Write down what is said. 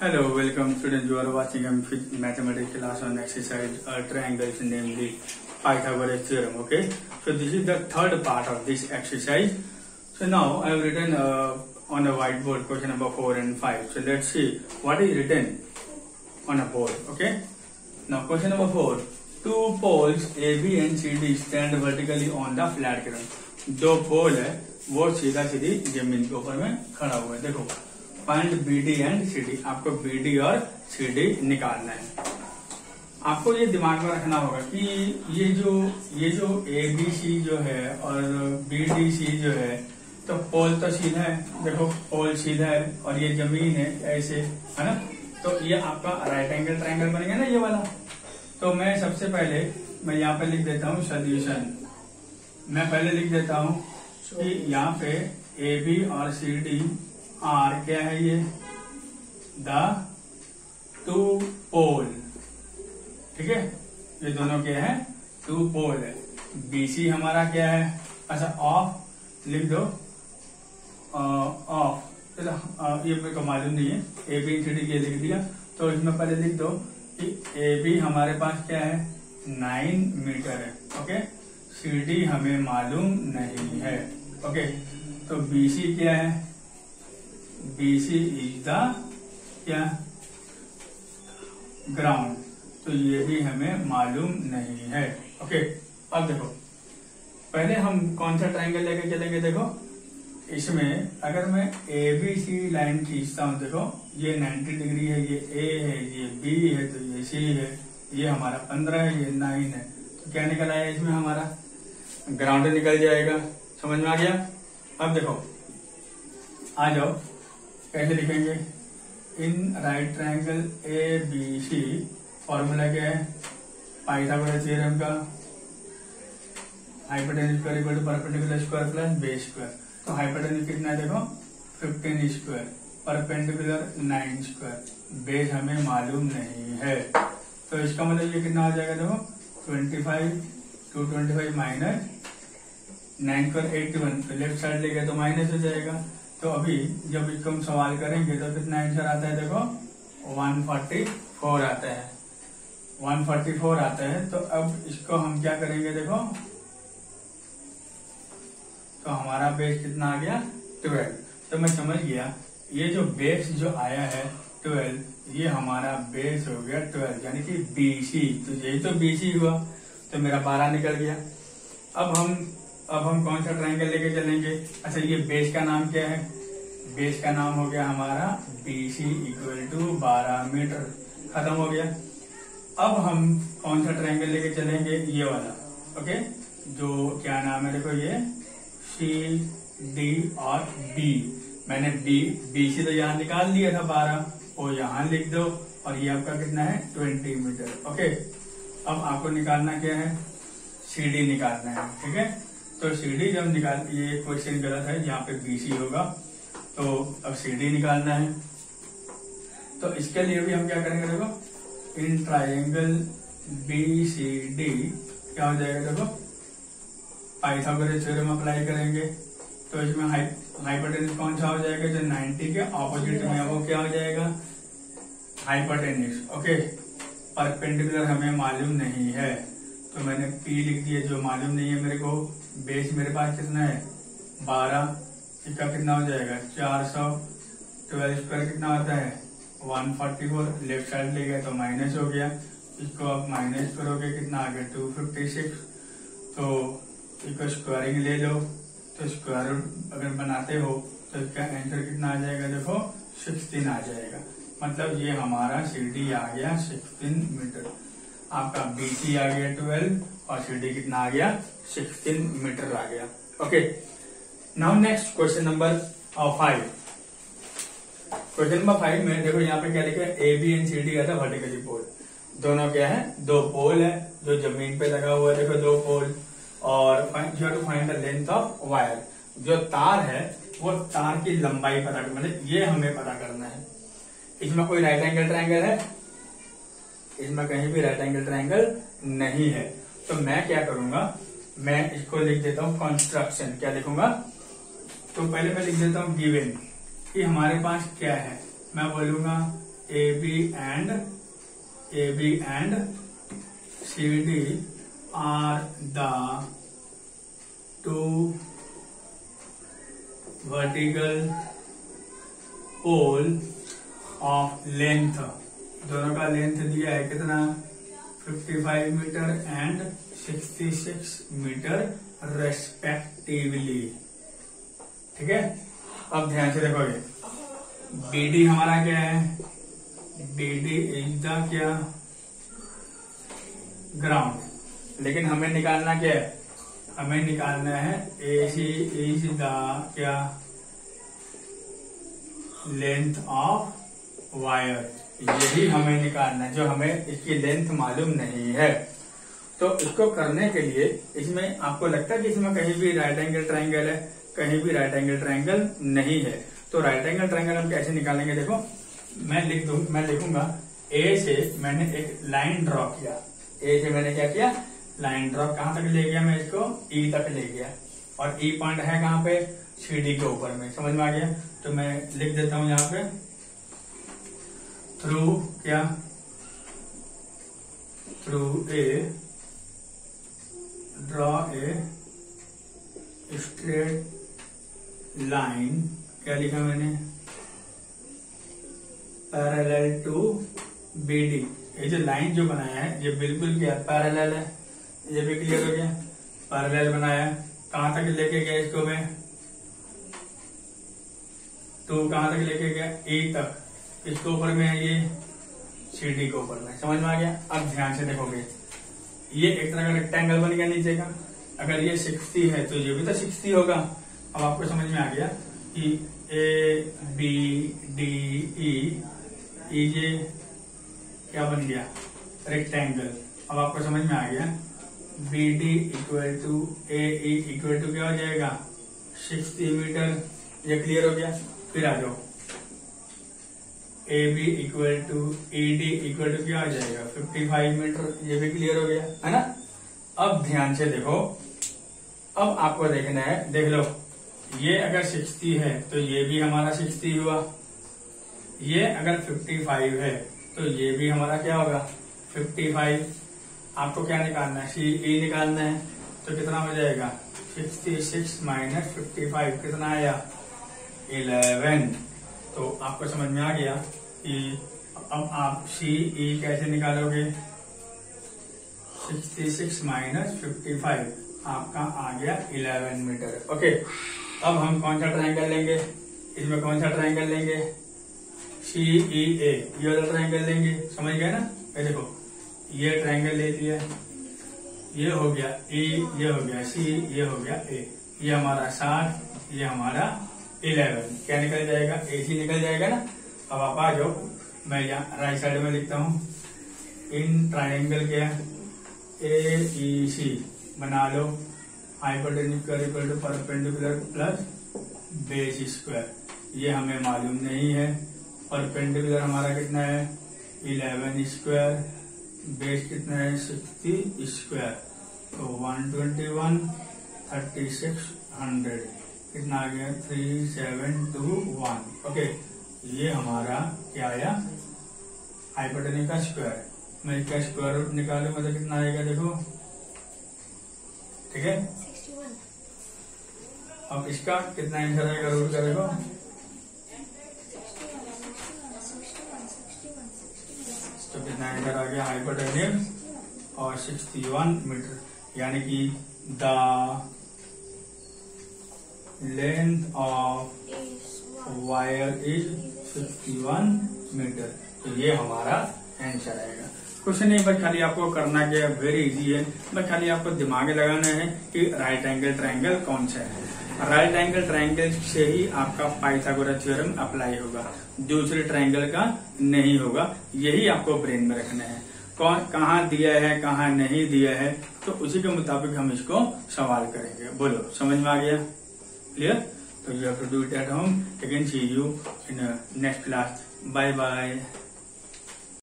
Hello, welcome students. You are watching mathematics class on exercise triangles, namely Pythagoras theorem. Okay, so this is the third part of this exercise. So now I have written on a whiteboard question number 4 and 5. So let's see what is written on a board. Okay, now question number 4. Two poles AB and CD stand vertically on the flat ground. दो पोल है वो सीधा सीधी जमीन के ऊपर में खड़ा हुआ है. देखो फाइंड BD एंड CD. आपको BD और CD निकालना है. आपको ये दिमाग में रखना होगा कि ये जो ABC जो है और BDC जो है, तो पोल तो सीधा है. देखो पोल सीधा है और ये जमीन है ऐसे, है ना. तो ये आपका राइट एंगल ट्रायंगल बनेगा ना, ये वाला. तो मैं सबसे पहले मैं यहाँ पे लिख देता हूँ सोल्यूशन. मैं पहले लिख देता हूँ कि यहाँ पे AB और CD आर क्या है, ये द टू पोल. ठीक है, ये दोनों क्या है, टू पोल है. BC हमारा क्या है, अच्छा ऑफ लिख दो. ऑफ ये मेरे को मालूम नहीं है. AB CD ये लिख दिया. तो इसमें पहले लिख दो कि AB हमारे पास क्या है, 9 मीटर है. ओके, CD हमें मालूम नहीं है. ओके, तो BC क्या है, BC इज द क्या, ग्राउंड. तो ये भी हमें मालूम नहीं है. ओके, अब देखो पहले हम कौन सा ट्रायंगल लेके चलेंगे. देखो इसमें अगर मैं ABC लाइन खींचता हूं, देखो ये 90 डिग्री है, ये A है, ये B है, तो ये C है, ये हमारा 15 है, ये 9 है. तो क्या निकल आया इसमें, हमारा ग्राउंड निकल जाएगा. समझ में आ गया. अब देखो आ जाओ, कैसे लिखेंगे. In right triangle ABC formula क्या है, पाइथागोरस थ्योरम का hypotenuse square equal to perpendicular square plus base square. तो हाइपोटेन्यूज कितना है, देखो 15 स्क्वायर, परपेंडिकुलर 9 स्क्वायर, बेस हमें मालूम नहीं है. तो इसका मतलब ये कितना हो जाएगा, देखो 25 225 माइनस 9 पर 81. तो लेफ्ट साइड लेके तो माइनस हो जाएगा. तो अभी जब इसको हम सवाल करेंगे तो कितना आंसर आता है, देखो 144 आता है. 144 आता है. तो अब इसको हम क्या करेंगे, देखो तो हमारा बेस कितना आ गया, 12. तो मैं समझ गया ये जो बेस जो आया है 12, ये हमारा बेस हो गया 12, यानी कि BC. तो यही तो BC हुआ, तो मेरा 12 निकल गया. अब हम कौन सा ट्रायंगल लेके चलेंगे. अच्छा, ये बेस का नाम क्या है, बेस का नाम हो गया हमारा BC इक्वल टू 12 मीटर. खत्म हो गया. अब हम कौन सा ट्रायंगल लेके चलेंगे, ये वाला. ओके, जो क्या नाम है, देखो ये CD और B. मैंने BC तो यहाँ निकाल लिया था 12, वो यहाँ लिख दो. और ये आपका कितना है, 20 मीटर. ओके, अब आपको निकालना क्या है, CD निकालना है. ठीक है, तो CD जब ये क्वेश्चन गलत है, यहाँ पे BC होगा. तो अब CD निकालना है. तो इसके लिए भी हम क्या करेंगे, देखो इन ट्रायंगल BCD क्या हो जाएगा, देखो पाइथागोरस थ्योरम अप्लाई करेंगे. तो इसमें हाइपोटेन्यूज कौन सा हो जाएगा, जो 90 के ऑपोजिट में है वो क्या हो जाएगा, हाइपोटेन्यूज. ओके, परपेंडिकुलर हमें मालूम नहीं है, तो मैंने P लिख दिया, जो मालूम नहीं है मेरे को. बेस मेरे पास कितना है, 12. इसका कितना हो जाएगा, 400. 12 स्क्वायर कितना आता है, 144. लेफ्ट साइड ले गया तो माइनस हो गया. इसको आप माइनस करोगे, कितना आ गया, 256. तो इसको स्क्वायरिंग ले लो. तो स्क्वायर रूट अगर बनाते हो तो इसका आंसर कितना आ जाएगा, देखो 16 आ जाएगा. मतलब ये हमारा CD आ गया 16 मीटर. आपका BC आ गया 12 और CD कितना आ गया, 16 मीटर आ गया. Okay, now next question number 5. Question number 5 में देखो यहाँ पे क्या लिखा है, AB एंड CD का था वर्टिकली पोल. दोनों क्या है, दो पोल है जो जमीन पे लगा हुआ है. देखो दो पोल. और you to find the length of wire. जो तार है वो तार की लंबाई पता करना, मतलब ये हमें पता करना है. इसमें कोई राइट एंगल ट्रायंगल है, इसमें कहीं भी राइट एंगल ट्रायंगल नहीं है. तो मैं क्या करूंगा, मैं इसको लिख देता हूं कंस्ट्रक्शन. क्या लिखूंगा, तो पहले मैं लिख देता हूं गिवन कि हमारे पास क्या है. मैं बोलूंगा AB and CD are the two vertical pole of length, दोनों का लेंथ दिया है कितना 55 मीटर एंड 66 मीटर रेस्पेक्टिवली। ठीक है, अब ध्यान से देखोगे BD हमारा क्या है, BD इज द क्या ग्राउंड, लेकिन हमें निकालना क्या है, हमें निकालना है AC इज द क्या लेंथ ऑफ वायर, यही हमें निकालना है, जो हमें इसकी लेंथ मालूम नहीं है। तो इसको करने के लिए इसमें आपको लगता है कि इसमें कहीं भी राइट एंगल ट्रायंगल है, कहीं भी राइट एंगल ट्रायंगल नहीं है। तो राइट एंगल ट्रायंगल हम कैसे निकालेंगे, देखो मैं लिखूंगा ए से मैंने एक लाइन ड्रॉ किया, ए से मैंने क्या किया लाइन ड्रॉ, कहां तक ले गया मैं इसको ई तक ले गया, और ई पॉइंट है कहां पे CD के ऊपर में, समझ में आ गया। तो मैं लिख देता हूं यहाँ पे थ्रू क्या through A draw a straight line, क्या लिखा मैंने पैरेलल टू BD। ये जो लाइन जो बनाया है ये बिल्कुल क्या पैरेलल है, ये भी क्लियर हो गया, पैरेलल बनाया, कहां तक लेके गया इसको मैं तो कहां तक लेके गया E तक, किसके ऊपर में है ये CD के ऊपर में, समझ में आ गया। अब ध्यान से देखोगे ये एक तरह का रेक्टेंगल बन गया नीचे का, अगर ये 60 है तो ये भी तो 60 होगा। अब आपको समझ में आ गया कि ABDE ये क्या बन गया रेक्टेंगल। अब आपको समझ में आ गया BD equal to AE equal to क्या हो जाएगा 60 मीटर, ये क्लियर हो गया। फिर आ जाओ AB equal to ED equal to क्या हो जाएगा 55 मीटर, ये भी क्लियर हो गया है ना। अब ध्यान से देखो, अब आपको देखना है, देख लो ये अगर 60 है तो ये भी हमारा 60 हुआ, ये अगर 55 है तो ये भी हमारा क्या होगा 55। आपको क्या निकालना है CE निकालना है, तो कितना हो जाएगा 66 माइनस 55 कितना आया 11। तो आपको समझ में आ गया कि अब आप CE कैसे निकालोगे, 66 माइनस 55 आपका आ गया 11 मीटर। ओके, अब हम कौन सा ट्रायंगल लेंगे, इसमें कौन सा ट्रायंगल लेंगे CEA, ये वाला ट्रायंगल लेंगे, समझ गए ना। ये देखो ये ट्रायंगल ले लिया, ये हो गया E, ये हो गया C, ये हो गया A, ये हमारा 60, ये हमारा 11, क्या निकल जाएगा AC निकल जाएगा ना। अब आप आ जाओ, मैं यहाँ राइट साइड में लिखता हूँ इन ट्रायंगल क्या AEC बना लो, hypotenuse equal to perpendicular plus base square, ये हमें मालूम नहीं है। परपेंडिकुलर हमारा कितना है 11 स्क्वायर, बेस कितना है 60 स्क्वायर, तो 121 3600 कितना आ गया 3721। ओके, ये हमारा क्या आया हाइपोटेन्यूज का स्क्वायर। मैं इसका स्क्वायर रूट निकालू मतलब कितना आएगा देखो, ठीक है। अब इसका कितना आंसर आएगा रूट का देखो, तो कितना आंसर आ गया हाइपोटेन्यूज और 61 मीटर, यानी कि the length of wire is 61 metre. तो ये हमारा आंसर आएगा। कुछ नहीं, बस खाली आपको करना क्या है, वेरी इजी है, बस खाली आपको दिमाग लगाना है कि राइट एंगल ट्रायंगल कौन सा है। राइट एंगल ट्रायंगल से ही आपका पाइथागोरस थ्योरम अप्लाई होगा, दूसरे ट्रायंगल का नहीं होगा। यही आपको ब्रेन में रखना है, कौन कहाँ दिया है कहाँ नहीं दिया है, तो उसी के मुताबिक हम इसको सवाल करेंगे। बोलो समझ में आ गया, क्लियर। तो you have to do it at home. Again see you in next class, bye bye.